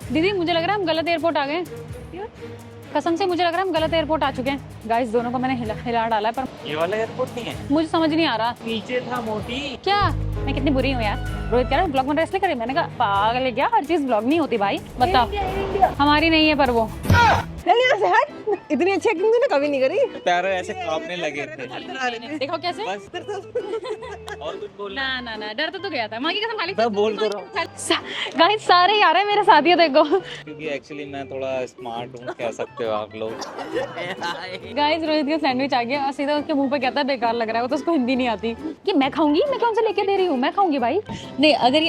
दीदी मुझे लग रहा है हम गलत एयरपोर्ट आ गए। कसम से मुझे लग रहा है हम गलत एयरपोर्ट आ चुके हैं। गाइस दोनों को मैंने हिला डाला है, पर ये वाला एयरपोर्ट नहीं है, मुझे समझ नहीं आ रहा। नीचे था मोटी। क्या मैं कितनी बुरी हूँ यार। रोहित कह रहा है ब्लॉग बन रहा है इसलिए करे। मैंने कहा पागल है क्या, हर चीज ब्लॉग नहीं होती भाई। बताओ हमारी नहीं है पर वो यहाँ से हट। इतनी अच्छी एक्टिंग तूने कभी नहीं करी। पैर ऐसे कांपने लगे थे। देखो कैसे। बस और कुछ बोल। ना ना ना डर तो गया था। माँ की कसम खाली मैं बोल तो रहा हूँ गाइस सारे ही आ रहे हैं मेरे साथ। ये देखो क्योंकि एक्चुअली मैं थोड़ा स्मार्ट हूँ, कह सकते हो आप लोग। गाइस रोहित का सैंडविच आ गया और सीधा उसके मुंह पे कहता है बेकार लग रहा है। वो तो उसको हिंदी नहीं आती कि मैं खाऊंगी। मैं कौन से लेके दे रही हूँ, मैं खाऊंगी भाई। नहीं अगर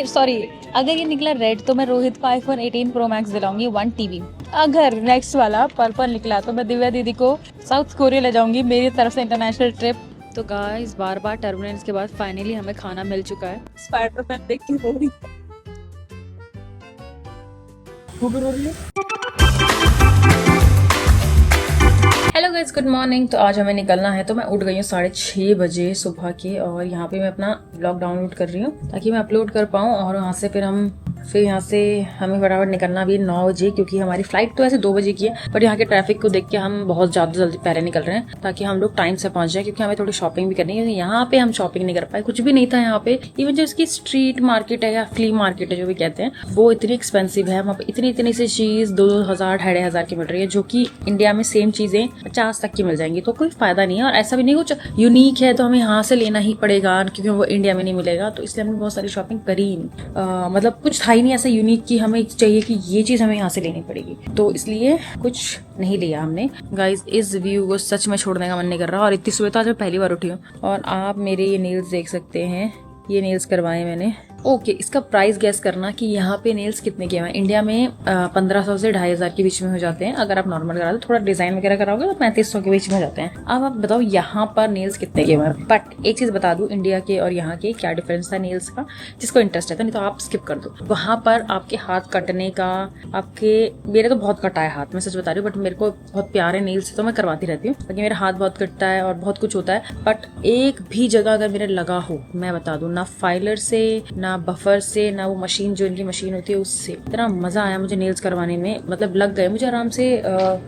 ये निकला रेड तो मैं रोहित को iPhone 18 Pro Max दिलाऊंगी 1 TB। अगर नेक्स्ट वाला पर्पल निकला तो मैं दिव्या दीदी को साउथ कोरिया ले जाऊंगी मेरी तरफ से इंटरनेशनल ट्रिप। तो गाइस बार बार टर्बुलेंस के बाद फाइनली हमें खाना मिल चुका है। स्पाइडरमैन देख के हो रही हेलो गाइस गुड मॉर्निंग। तो आज हमें निकलना है, तो मैं उठ गई हूँ 6:30 बजे सुबह के, और यहाँ पे मैं अपना ब्लॉग डाउनलोड कर रही हूँ ताकि मैं अपलोड कर पाऊँ। और वहाँ से फिर यहाँ से हमें फटाफट निकलना भी 9 बजे, क्योंकि हमारी फ्लाइट तो ऐसे 2 बजे की है, बट यहाँ के ट्रैफिक को देख के हम बहुत ज्यादा जल्दी पहले निकल रहे हैं ताकि हम लोग टाइम से पहुंच जाए, क्योंकि हमें थोड़ी शॉपिंग भी करनी है। यहाँ पे हम शॉपिंग नहीं कर पाए, कुछ भी नहीं था यहाँ पे। इवन जो इसकी स्ट्रीट मार्केट है या फ्ली मार्केट है जो भी कहते हैं, वो इतनी एक्सपेंसिव है। वहाँ पे इतनी इतनी सी चीज 2,000 2,500 की मिल रही है, जो की इंडिया में सेम चीजें 50 तक की मिल जाएंगी। तो कोई फायदा नहीं है, और ऐसा भी नहीं कुछ यूनिक है तो हमें यहाँ से लेना ही पड़ेगा क्योंकि वो इंडिया में नहीं मिलेगा। तो इसलिए हमने बहुत सारी शॉपिंग करी ही नहीं। मतलब कुछ था ही नहीं ऐसा यूनिक कि हमें चाहिए कि ये चीज हमें यहाँ से लेनी पड़ेगी, तो इसलिए कुछ नहीं लिया हमने। गाइज इस व्यू को सच में छोड़ने का मन नहीं कर रहा, और इतनी सुबह तो आज मैं पहली बार उठी हूँ। और आप मेरे ये नेल्स देख सकते हैं, ये नेल्स करवाए मैंने। ओके इसका प्राइस गैस करना कि यहाँ पे नेल्स कितने के हैं। इंडिया में 1500 से 2,500 के बीच में हो जाते हैं। अगर आप नॉर्मल करा दो, थोड़ा डिजाइन वगैरह कराओगे तो 3500 के बीच में हो जाते हैं। अब आप बताओ यहाँ पर नेल्स कितने के हैं। बट एक चीज बता दूं, इंडिया के और यहाँ के क्या डिफरेंस था नेल्स का, जिसको इंटरेस्ट है तो नहीं तो आप स्किप कर दो। वहां पर आपके हाथ कटने का, मेरे तो बहुत कटा है हाथ, मैं सच बता रही हूँ, बट मेरे को बहुत प्यारे नेल्स तो मैं करवाती रहती हूँ, क्योंकि मेरा हाथ बहुत कटता है और बहुत कुछ होता है। बट एक भी जगह अगर मेरा लगा हो, मैं बता दूं, ना फाइलर से ना बफर से ना वो मशीन जो इनकी मशीन होती है उससे, इतना मजा आया मुझे नेल्स करवाने में। मतलब लग गए मुझे आराम से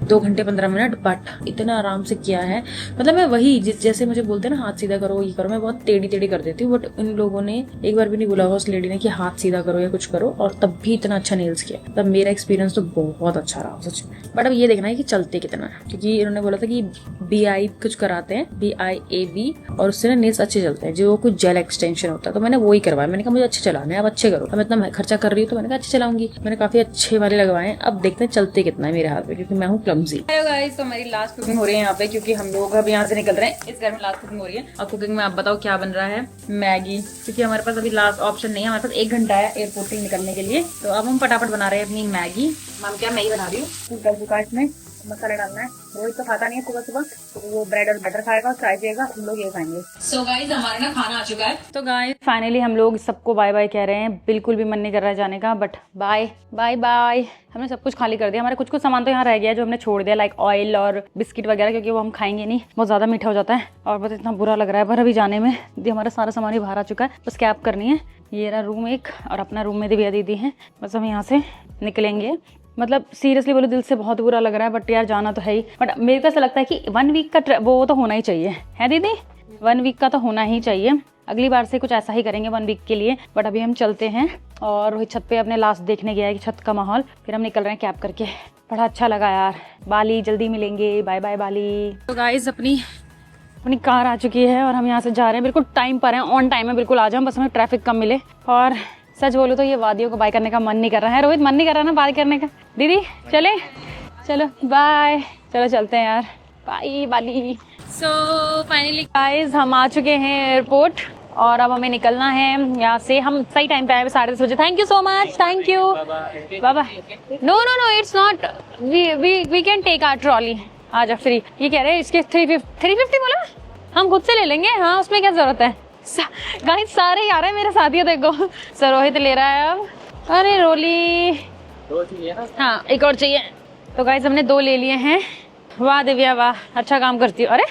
2 घंटे 15 मिनट, बट इतना आराम से किया है। मतलब मैं वही जैसे मुझे बोलते हैं ना हाथ सीधा करो ये करो, मैं बहुत टेढ़ी टेढ़ी कर देती हूँ, बट इन लोगों ने एक बार भी नहीं बोला उस लेडी ने कि हाथ सीधा करो या कुछ करो, और तब भी इतना अच्छा नेल्स किया। तब मेरा एक्सपीरियंस तो बहुत अच्छा रहा सच में। बट अब ये देखना है कि चलते कितना है, क्योंकि इन्होंने बोला था कि BI कुछ कराते हैं, BIAB, और उससे ना नेल्स अच्छे चलते हैं, जो कुछ जेल एक्सटेंशन होता है। तो मैंने वही करवाया। मैंने कहा मुझे अच्छे चलाने हैं, अब अच्छे करो। अब इतना खर्चा कर रही हूँ तो मैंने कहा अच्छे चलाऊंगी। मैंने काफी अच्छे वाले लगवाए। अब देखते हैं चलते कितना है मेरे हाथ में, क्योंकि मैं हूँ क्लमजी। हेलो गाइस, तो हमारी लास्ट कुकिंग हो रही है यहाँ पे, क्योंकि हम लोग अब यहाँ से निकल रहे हैं। इस घर में लास्ट कुकिंग हो रही है। और कुकिंग में आप बताओ क्या बन रहा है। मैगी, क्योंकि हमारे पास अभी लास्ट ऑप्शन नहीं है। हमारे पास 1 घंटा है एयरपोर्ट से निकलने के लिए, तो अब हम फटाफट बना रहे हैं अपनी मैगी। मैम क्या मैगी बना रही हूँ, कर चुका है, इसमें मसाला डालना है। रोहित तो खाता नहीं है सुबह सुबह, तो वो ब्रेड और बटर खाएगा, चाय पिएगा, हम लोग ये खाएंगे। सो गाइस हमारे ना खाना आ चुका है। तो गाइस फाइनली हम लोग सबको बाय बाय कह रहे हैं। बिल्कुल भी मन नहीं कर रहा है जाने का, बट बाय बाय बाय। हमने सब कुछ खाली कर दिया। हमारे कुछ कुछ सामान तो यहाँ रह गया जो हमने छोड़ दिया, लाइक ऑयल और बिस्किट वगैरह, क्योंकि वो हम खाएंगे नहीं, बहुत ज्यादा मीठा हो जाता है और बहुत इतना बुरा लग रहा है। पर अभी जाने में हमारा सारा सामान ही बाहर आ चुका है, बस कैब करनी है। ये रहा रूम एक, और अपना रूम में दिव्या दीदी है। बस हम यहाँ से निकलेंगे। मतलब सीरियसली बोलो दिल से बहुत बुरा लग रहा है, बट यार जाना तो है ही। बट मेरे को ऐसा लगता है कि 1 वीक का वो तो होना ही चाहिए, है दीदी? 1 वीक का तो होना ही चाहिए। अगली बार से कुछ ऐसा ही करेंगे 1 वीक के लिए। बट अभी हम चलते हैं, और रोहित छत पे अपने लास्ट देखने गया है कि छत का माहौल। फिर हम निकल रहे हैं कैब करके। बड़ा अच्छा लगा यार। बाली जल्दी मिलेंगे, बाय बाय बाली। तो गाइस अपनी कार आ चुकी है और हम यहाँ से जा रहे हैं। बिल्कुल टाइम पर हैं, ऑन टाइम है, बिल्कुल आ जाओ, बस हमें ट्रैफिक कम मिले। और सच बोलूं तो ये वादियों को बाय करने का मन नहीं कर रहा है। रोहित मन नहीं कर रहा ना बाय करने का। दीदी चले, चलो बाय, चलो चलते हैं यार, बाय बाली। सो फाइनली गाइस हम आ चुके हैं एयरपोर्ट, और अब हमें निकलना है यहाँ से। हम सही टाइम पे आए, 10:30 बजे। Thank you so much, thank you. बाबा no no no, it's not, we can take our trolley. आ जा फ्री। ये कह रहे हैं इसके 350 बोला, हम खुद से ले लेंगे। हाँ उसमें क्या जरूरत है। गाइस सारे ही आ रहे हैं मेरे साथ, ये देखो। सर रोहित ले रहा है अब। अरे रोली, हाँ एक और चाहिए। तो गाइस हमने 2 ले लिए हैं। वाह दिव्या वाह, अच्छा काम करती हो। अरे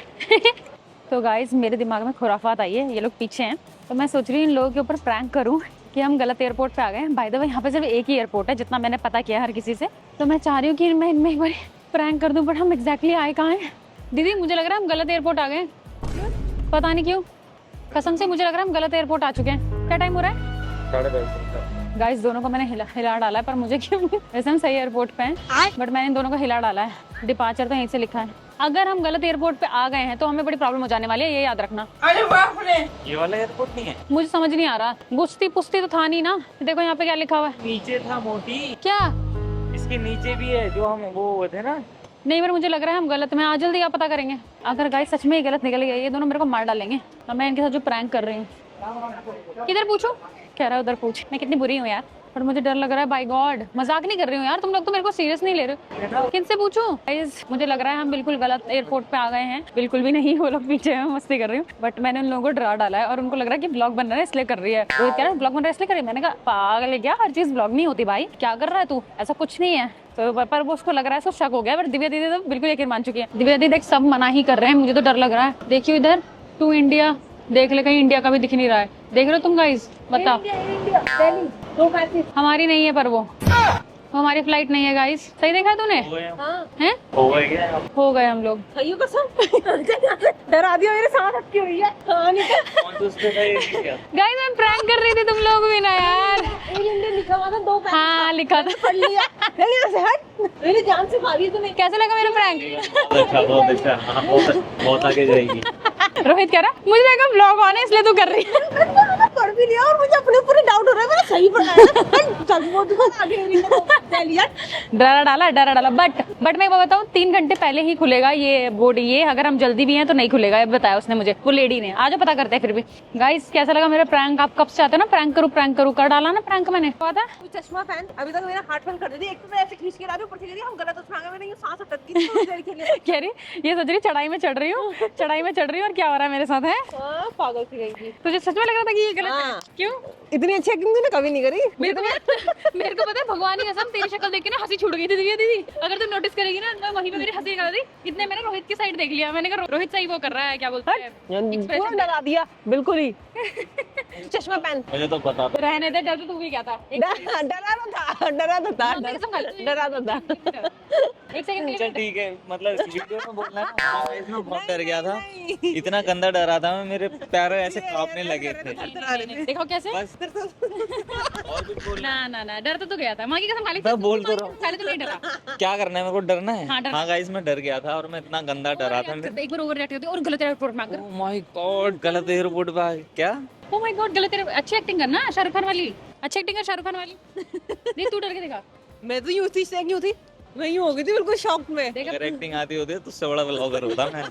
तो गाइस मेरे दिमाग में खुराफात आई है। ये लोग पीछे हैं, तो मैं सोच रही हूँ इन लोगों के ऊपर प्रैंक करूँ कि हम गलत एयरपोर्ट पे आ गए हैं। बाय द वे यहाँ पे सिर्फ एक ही एयरपोर्ट है जितना मैंने पता किया हर किसी से। तो मैं चाह रही हूँ कि मैं इनमें एक बार प्रैंक कर दूँ, बट हम एग्जैक्टली आए कहाँ हैं? दीदी मुझे लग रहा है हम गलत एयरपोर्ट आ गए हैं, पता नहीं क्यों। कसम से मुझे लग रहा है हम गलत एयरपोर्ट आ चुके हैं। क्या टाइम हो रहा है? 10:30। गाइस दोनों को मैंने हिला डाला है, पर मुझे क्यों वैसे हम सही एयरपोर्ट पे हैं, बट मैंने इन दोनों को हिला डाला है। डिपार्चर तो यहीं से लिखा है। अगर हम गलत एयरपोर्ट पे आ गए हैं तो हमें बड़ी प्रॉब्लम हो जाने वाली है, ये याद रखना। अरे बाप रे, ये वाला एयरपोर्ट नहीं है? मुझे समझ नहीं आ रहा, गुस्ती पुस्ती तो था नहीं ना। देखो यहाँ पे क्या लिखा हुआ है। नीचे था मोटी, क्या? इसके नीचे भी है जो हम वो हुए थे ना। नहीं, पर मुझे लग रहा है हम गलत में। आज जल्दी आप पता करेंगे। अगर गाइस सच में ये गलत निकल गया, ये दोनों मेरे को मार डालेंगे। और मैं इनके साथ जो प्रैंक कर रही हूँ, किधर पूछूं? कह रहा है उधर पूछ। मैं कितनी बुरी हूँ यार, पर मुझे डर लग रहा है। बाय गॉड, मजाक नहीं कर रही हूँ यार, तुम लोग तो मेरे को सीरियस नहीं ले रहे हो। किनसे पूछूं? गाइस मुझे लग रहा है हम बिल्कुल गलत एयरपोर्ट पे आ गए हैं। बिल्कुल भी नहीं, वो लोग पीछे हैं, मस्ती कर रही हूँ। बट मैंने उन लोगों को डरा डाला है और उनको लग रहा है कि ब्लॉग बन रहा है इसलिए कर रही है। रोहित कह रहा है ब्लॉग बन रहा है इसलिए कर रही है। मैंने कहा पागल है क्या, हर चीज ब्लॉग नहीं होती भाई, क्या कर रहा है तू? ऐसा कुछ नहीं है। तो पर वो उसको लग रहा है, उसको शक हो गया। पर दिव्या दीदी तो बिल्कुल यकीन मान चुकी है। दिव्या दीदी देख सब मना ही कर रहे हैं, मुझे तो डर लग रहा है। देखियो इधर टू इंडिया, देख ले कहीं इंडिया का भी दिख नहीं रहा है। देख रहे हो तुम गाइस? बताओ। हमारी नहीं है, पर वो हमारी फ्लाइट नहीं है गाइस। सही देखा तूने? हैं? हो गए हम लोग। डरा दिया मेरे साथ अटकी हुई है। हाँ, नहीं गाइस मैं प्रैंक कर रही थी, तुम लोग भी ना यार। लिखा हुआ था 2 हाँ लिखा था। पढ़ लिया। चल यहाँ से हट, मेरी जान से मारी तूने। कैसा लगा मेरा प्रैंक? बहुत अच्छा। हाँ, बहुत आगे जाएगी। रोहित कह रहा मुझे लगा ब्लॉग ऑन है इसलिए तू कर रही है। पढ़ भी लिया और मुझे अपने ऊपर डाउट हो रहा है मैंने सही पढ़ा है। चल वो तो आगे चल यार। डरा डाला। बट मैं बताऊँ 3 घंटे पहले ही खुलेगा ये बोर्ड। ये अगर हम जल्दी भी हैं तो नहीं खुलेगा, बताया उसने मुझे, वो लेडी ने। आज पता करते हैं फिर भी। गाइस कैसा लगा मेरा प्रैंक? आप कब से चाहते हो ना प्रैंक करूँ? कर डाला ना प्रैंक मैंने। पता है तू चश्मा पहन, अभी तक मेरा हार्ट फल कर देती। एक तो मैं ऐसे खींच के ला रही हूँ, ऊपर से कह रही हम गलत उठा गए, मैंने ये सांस अटक गई थोड़ी देर के लिए। कह रही ये सोच रही चढ़ाई में चढ़ रही हूँ और क्या हो रहा है मेरे साथ है। हाँ, पागल सी गई। तुझे सच में लग रहा था कि ये गलत है? हाँ। क्यों? इतनी अच्छी एक्टिंग तूने कभी नहीं करी। मेरे को पता है, भगवान की कसम तेरी शक्ल देख के ना हंसी छूट गई थी दिव्या दीदी। अगर तू नोटिस करेगी ना, मैं वहीं पे मेरी हंसी निकल दी। इतने मैंने रोहित की साइड देख लिया। मैंने कहा रोहित सही वो कर रहा है, क्या बोलता है, पूरा डरा दिया बिल्कुल ही। चश्मा पहन। मुझे तो पता था। रहने दे, डर तो तू भी क्या था। डरा तो था। एक सेकंड चल ठीक है, मतलब इस वीडियो में बोलना है ना, मैं इसमें बहुत डर गया था। इतना गंदा डरा था मैं, मेरे पैर ऐसे कांपने लगे थे। देखो कैसे। बस और कुछ बोलना? ना डर तो गया था, माँ की कसम। खाली मैं बोल तो रहा हूँ। खाली तो नहीं डरा। क्या करना है, मेरे को डरना है। हाँ, डरना। हाँ गाइस मैं डर गया था और मैं इतना गंदा डरा था। एक बार ओवर रिएक्ट करती और गलत एयरपोर्ट में आकर। ओह माय गॉड, गलत एयरपोर्ट पे क्या? ओह माय गॉड, गलत एयरपोर्ट। अच्छी एक्टिंग करना शाहरुख खान वाली। अच्छी एक्टिंग कर शाहरुख खान वाली। नहीं तू डर के दिखा। मैं तो यूं थी, से यूं थी, मैं यूं हो गई थी बिल्कुल शॉक में। अगर एक्टिंग आती होती है तो उससे बड़ा ब्लॉगर होता मैं।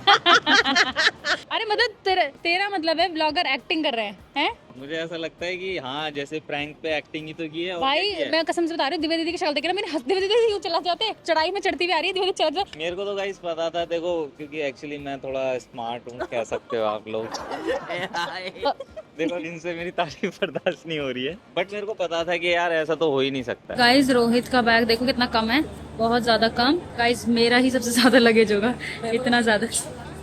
अरे मतलब तेरा मतलब है ब्लॉगर एक्टिंग कर रहे हैं? मुझे ऐसा लगता है कि हाँ, जैसे प्रैंक पे एक्टिंग ही तो की है। और भाई क्या किया है? मैं कसम से बता रही हूँ, दिव्या दीदी की शक्ल देख के ना मेरे हंस, दिव्या दीदी यूं चला जाते, चढ़ाई में चढ़ती हुई आ रही है दिव्या दीदी चढ़। मेरे को तो गाइस पता था, देखो क्योंकि एक्चुअली मैं थोड़ा स्मार्ट हूँ, कह सकते हो आप लोग। देखो इनसे मेरी तारीफ बर्दाश्त नहीं हो रही है, बट मेरे को पता था कि यार ऐसा तो हो ही नहीं सकता। गाइस रोहित का बैग देखो कितना कम है, बहुत ज्यादा कम। गाइस मेरा ही सबसे ज्यादा लगेज होगा, इतना ज्यादा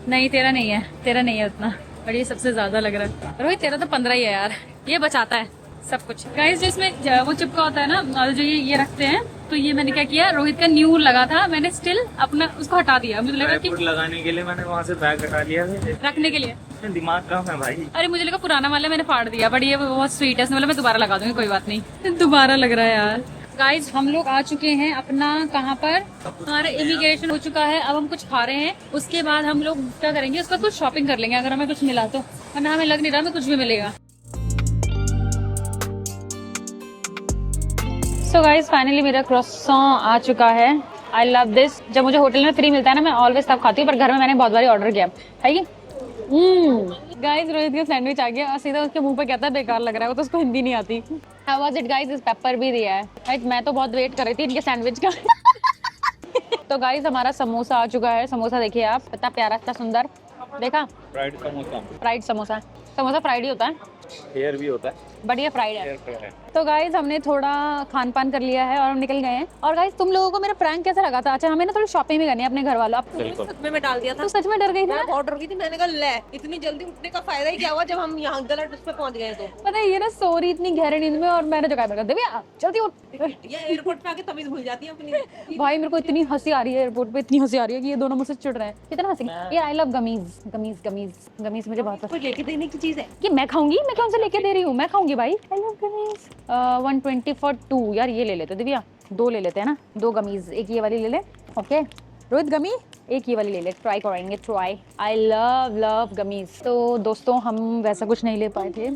नहीं। तेरा नहीं है उतना, और ये सबसे ज्यादा लग रहा है। रोहित तेरा तो 15 ही है यार, ये बचाता है सब कुछ। गाइस जिसमें वो चिपका होता है ना, जो ये रखते हैं, तो ये मैंने क्या किया, रोहित का न्यू लगा था, मैंने स्टिल अपना उसको हटा दिया। मुझे लगा कि लगाने के लिए मैंने वहाँ से बैग हटा लिया, रखने के लिए। दिमाग कम है भाई। अरे मुझे लगा पुराना वाला मैंने फाड़ दिया, बट ये बहुत स्वीट है, इसने बोला मैं दोबारा लगा दूंगी, कोई बात नहीं। दोबारा लग रहा है यार। गाइज हम लोग आ चुके हैं अपना, कहाँ पर, हमारा इमिग्रेशन हो चुका है। अब हम कुछ खा रहे हैं, उसके बाद हम लोग क्या करेंगे, उसका कुछ शॉपिंग कर लेंगे अगर हमें कुछ मिला तो, वरना हमें लग नहीं रहा हमें कुछ भी मिलेगा। सो गाइज फाइनली मेरा क्रॉसॉन आ चुका है। I love this. जब मुझे होटल में फ्री मिलता है ना, मैं ऑलवेज तब खाती हूँ, पर घर में मैंने बहुत बार ऑर्डर किया है। गाइस रोहित का सैंडविच आ गया और सीधा उसके मुंह पे कहता है बेकार लग रहा है, वो तो उसको हिंदी नहीं आती। How was it guys? इस पेपर भी दिया है। राइट, मैं तो बहुत वेट कर रही थी इनके सैंडविच का। तो गाइस हमारा समोसा आ चुका है। समोसा देखिए आप, इतना प्यारा, इतना सुंदर। देखा? Fried samosa. Fried samosa. Samosa fried ही होता है, एयर भी होता है, बट ये फ्राइड है। एयर फ्राइड है। तो गाइज हमने थोड़ा खान पान कर लिया है और हम निकल गए हैं। और गाइज तुम लोगों को मेरा प्रैंक कैसा लगा था? अच्छा हमें ना थोड़ी शॉपिंग भी करनी है अपने घर वालों। आप बिल्कुल। सच में मैं डाल दिया था। तो सच में डर गई थी मैं ना? बहुत डर गई थी। मैंने कहा ले इतनी जल्दी उठने का फायदा ही क्या हुआ जब हम यहाँ गलत उस पे पहुंच गए तो। पता है ये ना सो रही इतनी गहरी नींद में और मैंने जगह कर दिया जल्दी उठ। ये एयरपोर्ट पे आके तमीज भूल जाती है अपनी। भाई मेरे को इतनी हंसी आ रही है एयरपोर्ट पे, इतनी हंसी आ रही है कि ये दोनों मुझसे चिढ़ रहे हैं। कितना हंसी। ये I love gummies gummies gummies gummies मुझे बहुत कोई लेके देने की चीज है कि मैं खाऊंगी। मैं कौन से लेके दे रही हूँ? मैं खाऊंगी भाई। I love gummies. 120 for 2 यार। ये ले लेते दिव्या, 2 ले लेते हैं ना, 2 गमीज। एक ये वाली ले ले। ओके रोहित गमी एक ये वाली ले ले। ट्राई करेंगे try. I love love gummies. तो दोस्तों हम वैसा कुछ नहीं ले पाए थे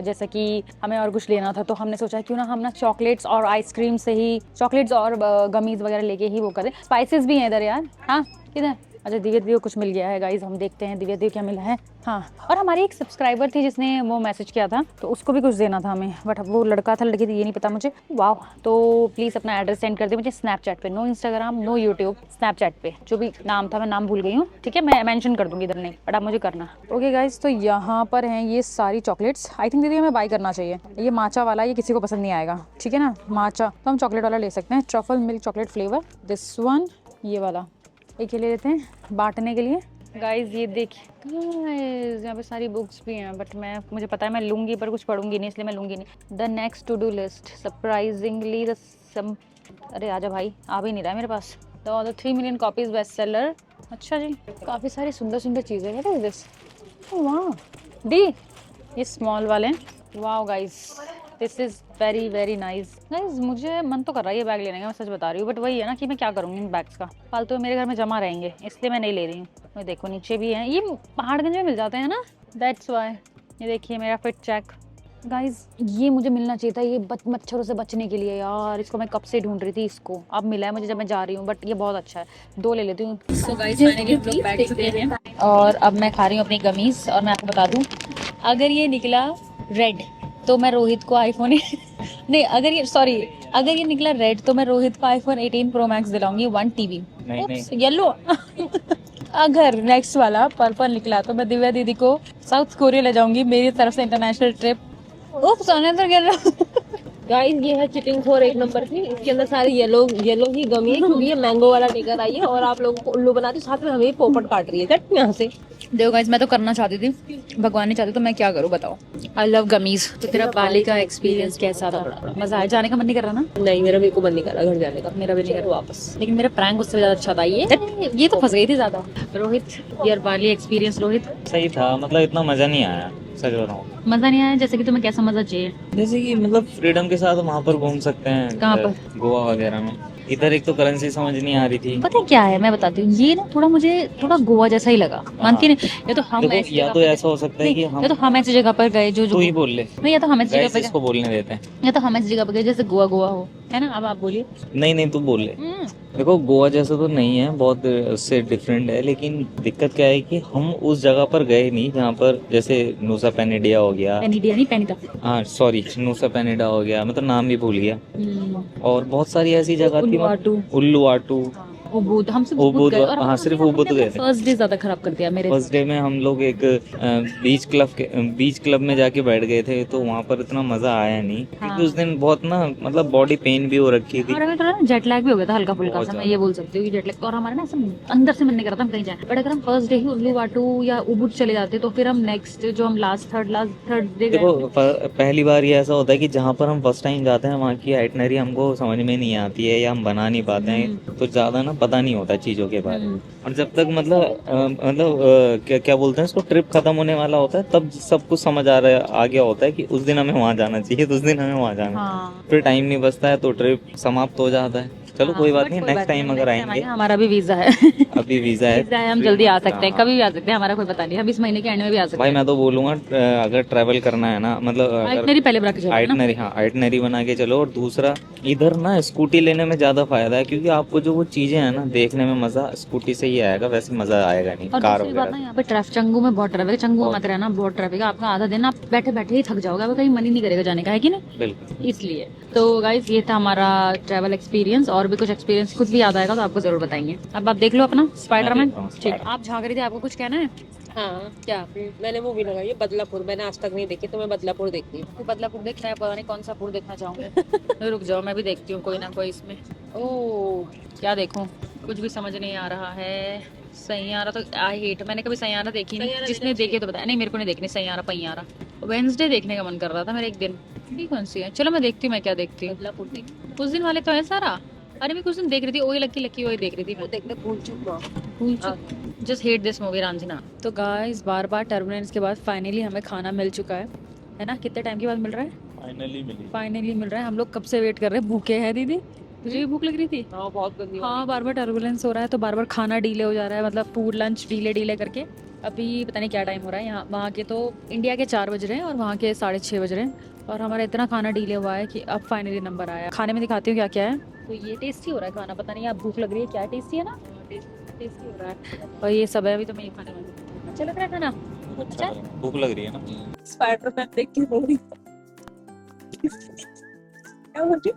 जैसा कि हमें और कुछ लेना था, तो हमने सोचा क्यों ना हम ना चॉकलेट्स और आइसक्रीम से ही, चॉकलेट्स और गमीज वगैरह लेके ही वो करें। स्पाइसेस भी हैं इधर यार। हाँ किधर? अच्छा दिव्या दी को कुछ मिल गया है गाइज, हम देखते हैं दिव्या दी क्या मिला है। हाँ और हमारी एक सब्सक्राइबर थी जिसने वो मैसेज किया था, तो उसको भी कुछ देना था हमें, बट वो लड़का था लड़की थी ये नहीं पता मुझे। वाह। तो प्लीज़ अपना एड्रेस सेंड कर दे मुझे स्नैपचैट पे। No Instagram no YouTube, Snapchat पे। जो भी नाम था मैं नाम भूल गई हूँ, ठीक है मैं मेंशन कर दूंगी इधर नहीं, बट आप मुझे करना। ओके गाइज तो यहाँ पर हैं ये सारी चॉकलेट्स। आई थिंक दीदी हमें बाय करना चाहिए। ये माचा वाला ये किसी को पसंद नहीं आएगा, ठीक है ना माचा, तो हम चॉकलेट वाला ले सकते हैं। Truffle milk chocolate flavour this one, ये वाला एक ले लेते हैं बांटने के लिए। गाइज ये देखिए गाइज यहाँ पे सारी बुक्स भी हैं, बट मुझे पता है मैं लूँगी पर कुछ पढ़ूंगी नहीं, इसलिए मैं लूँगी नहीं। The next to do list surprisingly the sum. अरे आजा भाई, आ भी नहीं रहा है मेरे पास। The 3 million copies best seller. अच्छा जी काफ़ी सारी सुंदर सुंदर चीज़ें हैं। What is this? वाह दी ये स्मॉल वाले। वाह guys this is very very nice. Guys मुझे मन तो कर रहा है ये बैग लेने का, मैं सच बता रही हूँ, बट वही है ना कि मैं क्या करूँगी इन बैग्स का, फालतू मेरे घर में जमा रहेंगे, इसलिए मैं नहीं ले रही हूँ। ये देखो नीचे भी है, ये पहाड़गंज में मिल जाते हैं ना, दैट्स वाई। ये देखिए मेरा फिट चेक। गाइज ये मुझे मिलना चाहिए था, ये मच्छरों से बचने के लिए यार, इसको मैं कब से ढूंढ रही थी, इसको अब मिला है मुझे जब मैं जा रही हूँ, बट ये बहुत अच्छा है। 2 ले लेती हूँ। सो गाइज फाइनली हम लोग बैठ चुके हैं और अब मैं खा रही हूँ अपनी गमीज। और मैं आपको बता दूँ अगर ये निकला रेड तो मैं रोहित को आईफोन नहीं अगर ये निकला रेड तो मैं रोहित को आईफोन 18 Pro Max दिलाऊंगी 1 TB। नहीं येलो अगर नेक्स्ट वाला पर्पल निकला तो मैं दिव्या दीदी को साउथ कोरिया ले जाऊंगी मेरी तरफ से इंटरनेशनल ट्रिप। उप्स अनदर येलो। गाइस ये है चिटिंग फोर एक नंबर की। इसके अंदर सारी येलो ही गमी है क्योंकि ये मैंगो वाला लेकर आई है और आप लोगों को उल्लू बनाती, साथ में हमें पोपट काट रही है। कट यहाँ से देखो गाइस मैं तो करना चाहती थी, भगवान ने चाहती तो मैं क्या करूँ बताओ। I love gummies. तो तेरा बाली का एक्सपीरियंस कैसा था? मजा आया? जाने का मन नहीं कर रहा ना? नहीं मेरा बिल्कुल मन नहीं कर रहा घर जाने का। मेरा भी नहीं कर वापस, लेकिन मेरा प्रैंक उससे ज्यादा अच्छा था। ये तो फंस गई थी ज्यादा। रोहित यार बाली एक्सपीरियंस। रोहित सही था, मतलब इतना मजा नहीं आया, सच बताऊं। मजा नहीं आया? जैसे कि तुम्हें कैसा मजा चाहिए? जैसे कि मतलब फ्रीडम के साथ वहाँ पर घूम सकते हैं। कहाँ पर? गोवा वगैरह में। इधर एक तो करेंसी समझ नहीं आ रही थी। पता है क्या है मैं बताती हूँ, ये ना थोड़ा मुझे थोड़ा गोवा जैसा ही लगा, मानती नहीं? या तो हम देखो, या तो ऐसा हो सकता है कि हम, या तो हम ऐसी जगह पर गए जो तू ही बोल ले, नहीं, या तो हम ऐसी जगह गाइस पर इसको बोलने देते हैं। या तो हम ऐसी जगह पर गए जैसे गोवा हो, है ना? अब आप बोलिए। नहीं तू बोल ले। देखो गोवा जैसा तो नहीं है, बहुत उससे डिफरेंट है, लेकिन दिक्कत क्या है कि हम उस जगह पर गए नहीं जहाँ पर जैसे नूसा पेनिडिया हो गया, पेनिडिया नहीं पेनिटा। हाँ सॉरी नूसा पेनिडा हो गया, मतलब नाम भी भूल गया। और बहुत सारी ऐसी जगह थी, उल्लुआटू, उबुद। हम सिर्फ उबुद, उबुद गए और हाँ सिर्फ उबुद गए थे। फर्स्ट डे ज्यादा खराब कर दिया मेरे। फर्स्ट डे में हम लोग एक बीच क्लब में जाके बैठ गए थे, तो वहाँ पर इतना मजा आया नहीं क्योंकि उस दिन बहुत ना मतलब बॉडी पेन भी हो रखी थी और हमें थोड़ा जेट लैग भी हो गया था हल्का फुल्का बहुत सा, मैं ये बोल सकती हूँ कि जेट लैग। और हमारे ना ऐसा अंदर से मन नहीं कर रहा था हम कहीं जाए, बट अगर हम फर्स्ट डे ही उल्लुवाटू या उबुद चले जाते तो फिर हम नेक्स्ट जो हम थर्ड डे देखो पहली बार ये ऐसा होता है कि जहाँ पर हम फर्स्ट टाइम जाते हैं वहाँ की आइटनरी हमको समझ में नहीं आती है या हम बना नहीं पाते हैं, तो ज्यादा ना पता नहीं होता चीजों के बारे में। और जब तक मतलब क्या बोलते हैं इसको, ट्रिप खत्म होने वाला होता है तब सब कुछ समझ आ गया होता है कि उस दिन हमें वहाँ जाना चाहिए, तो उस दिन हमें वहाँ जाना है। फिर टाइम नहीं बचता है तो ट्रिप समाप्त हो जाता है। चलो कोई बात नहीं, नेक्स्ट टाइम अगर आएंगे। हमारा भी वीजा है अभी वीजा है, हम जल्दी आ सकते हैं, कभी भी आ सकते हैं, हमारा कोई पता नहीं, हम इस महीने के एंड में भी आ सकते हैं। भाई मैं तो बोलूंगा अगर ट्रैवल करना है ना, मतलब आइटनरी पहले बना के चलो ना। आइटनरी, हाँ आइटनरी बना के चलो। और दूसरा इधर ना स्कूटी लेने में ज्यादा फायदा है, क्योंकि आपको जो वो चीजें है ना देखने में मजा स्कूटी से ही आएगा, वैसे मजा आएगा नहीं और कार दूसरी बात ना वगैरह। यहाँ पे ट्रैफिक, चंगू में बहुत ट्रैफिक है, चंगू में मत रहना, बहुत ट्रैफिक है। आपका आधा दिन आप बैठे बैठे ही थक जाओगे, आपका कहीं मन ही नहीं करेगा जाने का, है कि नहीं? बिल्कुल। इसलिए तो गाइस ये था हमारा ट्रैवल एक्सपीरियंस, और भी कुछ एक्सपीरियंस कुछ भी याद आएगा तो आपको जरूर बताएंगे। अब आप देख लो अपना स्पाइडरमैन। देखता हूँ ठीक, आप झांक रही थी, आपको कुछ कहना है? हाँ क्या मैंने मूवी लगाई है बदलापुर, मैंने आज तक नहीं देखी, तो मैं बदलापुर देखती हूँ। बदलापुर देखना है, पता नहीं कौन सा पुर देखना चाहूंगा। रुक जाओ, मैं भी देखती हूँ कोई ना कोई इसमें। ओह क्या देखूं, कुछ भी समझ नहीं आ रहा है। सैयारा तो आई हेट, मैंने कभी सैयारा देखी नहीं। सैयारा जिसने देखे तो बताया। नहीं मेरे को नहीं देखनी सैयारा पैयारा। वेंसडे देखने का मन कर रहा था मेरा एक दिन। ये कौन सी है, चलो मैं देखती हूँ। मैं क्या देखती हूँ, बदलापुर देख, उस दिन वाले तो है सारा। अरे मैं कुछ दिन देख रही थी, ओए लकी लकी ओए देख रही थी वो मैं। देखने भूल चुका। Just hate this movie Raanjhanaa. तो गाइस बार बार टर्बुलेंस के बाद फाइनली हमें खाना मिल चुका है ना? कितने टाइम के बाद मिल रहा है? फाइनली मिल रहा है। हम लोग कब से वेट कर रहे हैं, भूखे हैं दीदी। तुझे भी भूख लग रही थी? हाँ बहुत गंदी हाँ बार बार टर्बुलेंस हो रहा है तो बार बार खाना डिले हो जा रहा है, मतलब फूड लंच डिले डिले करके। अभी पता नहीं क्या टाइम हो रहा है यहाँ, वहाँ के तो इंडिया के 4 बज रहे हैं और वहाँ के 6:30 बज रहे हैं। और हमारा इतना खाना डिले हुआ है कि अब फाइनली नंबर आया। खाने में दिखाती हूँ क्या क्या है। तो ये टेस्टी हो रहा है खाना, पता नहीं आप भूख लग रही है क्या, टेस्टी है ना? टेस्टी हो रहा है और ये सब है। अभी तो मैं ये खाने वाली हूँ। अच्छा लग रहा है खाना? अच्छा भूख लग रही है ना। स्पाइडरमैन देख के हो रही क्या बोल रही?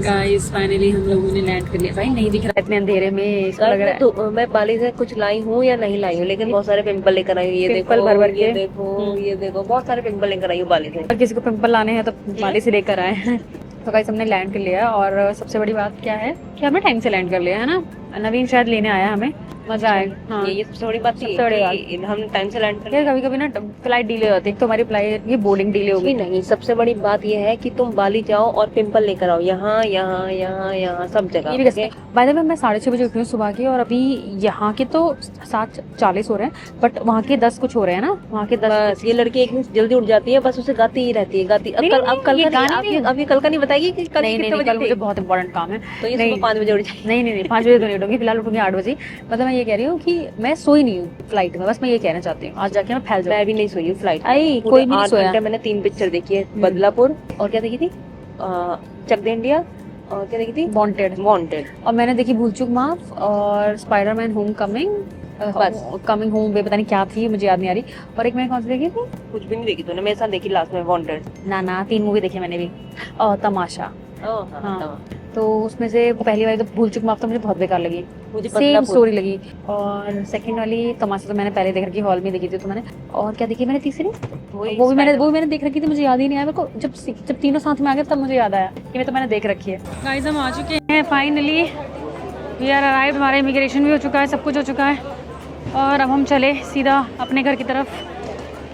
गाइस फाइनली हम लोगों ने लैंड कर लिया। भाई नहीं दिख रहा है इतने अंधेरे में, इसको लग रहा है। तो मैं बाली से कुछ लाई हूँ या नहीं लाई हूँ, लेकिन बहुत सारे पिंपल लेकर आई हूँ। ये पिंपल देखो, भर भर ये के। देखो, ये देखो, बहुत सारे पिंपल लेकर आई हूँ बाली से। अगर किसी को पिंपल लाने हैं तो बाली से लेकर आए हैं। तो गाइस हमने लैंड कर लिया है और सबसे बड़ी बात क्या है कि हमने टाइम से लैंड कर लिया है ना। नवीन शायद लेने आया हमें, मजा आएगा। हाँ ये सबसे बड़ी बात थी सबसे बड़ी कि हम टाइम से लैंड कर यार कभी कभी ना फ्लाइट डिले हो जाती है, तो हमारी फ्लाइट ये बोर्डिंग डिले हो गई। नहीं, सबसे बड़ी बात ये है कि तुम बाली जाओ और पिंपल लेकर आओ, यहाँ यहाँ यहाँ यहाँ सब ये भी जगह। बाय द वे मैं 6:30 बजे उठी हूँ सुबह की, और अभी यहाँ के तो 7:40 हो रहे हैं, बट वहाँ के 10 कुछ हो रहे हैं ना। वहाँ के 10 बस ये लड़की एक दिन जल्दी उठ जाती है, बस उसे गाती ही रहती है, गाती। अब नहीं, कल, नहीं, अब कल ये का गाने नहीं, नहीं। अभी कल का नहीं बताएगी कि कल नहीं कितने नहीं, बजे कल मुझे थी? बहुत इंपॉर्टेंट काम है। तो ये नहीं। सुबह 5 बजे उठ जाएगी। नहीं 5 बजे तो नहीं उठूंगी, फिलहाल उठूंगी 8 बजे। मतलब मैं ये कह रही हूँ कि मैं सोई नहीं हूँ फ्लाइट में, बस मैं ये कहना चाहती हूँ। आज जाके मैं फैल जाऊँ। मैं भी नहीं सोई हूँ फ्लाइट। आई कोई भी नहीं 8 सोया। घंटे मैंने 3 पिक्चर देखी है, बदलापुर और क्या देखी थी, चक दे इंडिया, और क्या देखी थी, वांटेड। वांटेड। और मैंने देखी भूल चूक माफ और स्पाइडरमैन होम कमिंग। बस। कमिंग होम वे पता नहीं क्या थी, मुझे याद नहीं आ रही। और एक मैंने कौन सी देखी थी? कुछ भी नहीं देखी तूने, मेरे साथ देखी लास्ट में वांटेड। ना 3 मूवी देखी मैंने भी। और तमाशा। हाँ। हाँ तो उसमें से पहली वाली तो भूल चूक माफ तो मुझे बहुत बेकार लगी, मुझे सेम बदलापुर। स्टोरी लगी। और सेकंड वाली तमाशा तो मैंने पहले देख रखी, हॉल में देखी थी। तो मैंने और क्या देखी मैंने तीसरी, वो भी मैंने देख रखी थी, मुझे याद ही नहीं आया मेरे को। जब तीनों साथ में आ गए तब मुझे याद आया कि मैं तो मैंने देख रखी है। गाइस हम आ चुके हैं फाइनली, वी आर अराइव्ड। हमारा इमिग्रेशन भी हो चुका है, सब कुछ हो चुका है और अब हम चले सीधा अपने घर की तरफ।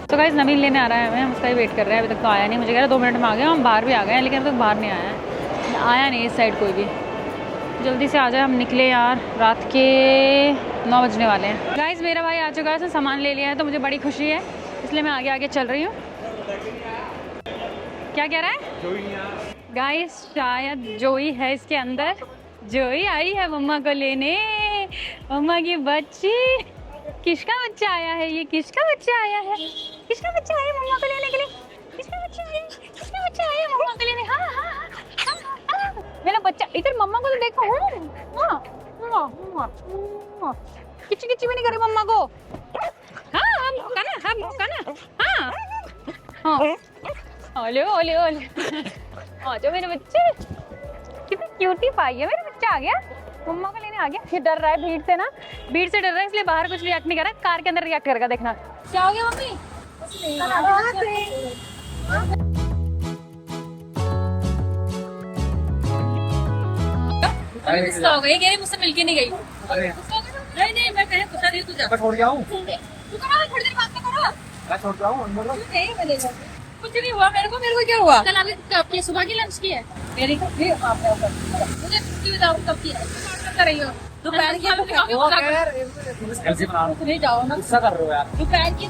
तो गाइस नवीन लेने आ रहा है हमें, हम उसका ही वेट कर रहे हैं। अभी तक तो आया नहीं, मुझे कह रहा है 2 मिनट में आ गए। हम बाहर भी आ गए हैं लेकिन अभी तक बाहर नहीं आया नहीं इस साइड कोई भी। जल्दी से आ जाए, हम निकले यार, रात के 9 बजने वाले हैं। गाइस मेरा भाई आ चुका है, उसने सामान ले लिया है तो मुझे बड़ी खुशी है, इसलिए मैं आगे आगे चल रही हूँ। क्या कह रहा है गाइस? शायद जोई है इसके अंदर। जोई आई है मम्मा को लेने, मम्मा की बच्ची। किसका बच्चा आया है ये? किसका बच्चा आया है? किसका बच्चा आया मम्मा को लेने के लिए? किसका बच्चा आया? किसका बच्चा आया मम्मा को लेने? हाँ मेरा बच्चा इधर, मम्मा को तो देखो। किची किची भी नहीं करे मम्मा को। हाँ मौका ना। हाँ ओले ओले ओले। हाँ जो मेरे बच्चे, कितनी क्यूटी पाई है, मेरा बच्चा आ गया, मम्मा को लेने आ गया। ये डर रहा है भीड़ से ना, भीड़ से डर रहा है इसलिए बाहर कुछ रिएक्ट नहीं कर रहा, कार के अंदर रिएक्ट करेगा। देखना क्या हो गया मम्मी। गुस्सा हो गई, कह रही मुझसे मिलके नहीं गई। नहीं मैं कहे पूछा नहीं, तू जा छोड़ के आऊं? तू करो, थोड़ी देर बात तो करो। मैं छोड़ के आऊं अंदर? नहीं मिलेगा, कुछ नहीं हुआ मेरे को क्या हुआ? कल अभी आपकी सुबह की लंच की है मेरी, मुझे छुट्टी बताओ कब की है? कर रही हो दोपहर की? कैसे बना रहा हूं? नहीं जाओ ना, गुस्सा कर रहे हो यार। दोपहर की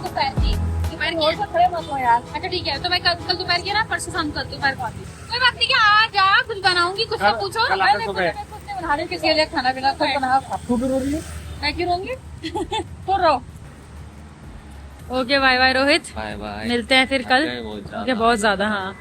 खड़े मत हो यार। अच्छा ठीक है, तो मैं कल दोपहर की ना, परसों शाम कल दोपहर को आती। कोई बात नहीं, आ जा, कुछ बनाऊंगी, कुछ तो पूछो। कल आकर सुबह। मैं बना रही हूँ किसी के लिए खाना पीना, खुद बना। तू भी रो रही है? मैं क्यों रहूंगी? तो रहो। Okay bye bye Rohit, bye bye. मिलते हैं फिर कल। बहुत ओके बहुत ज्यादा। हाँ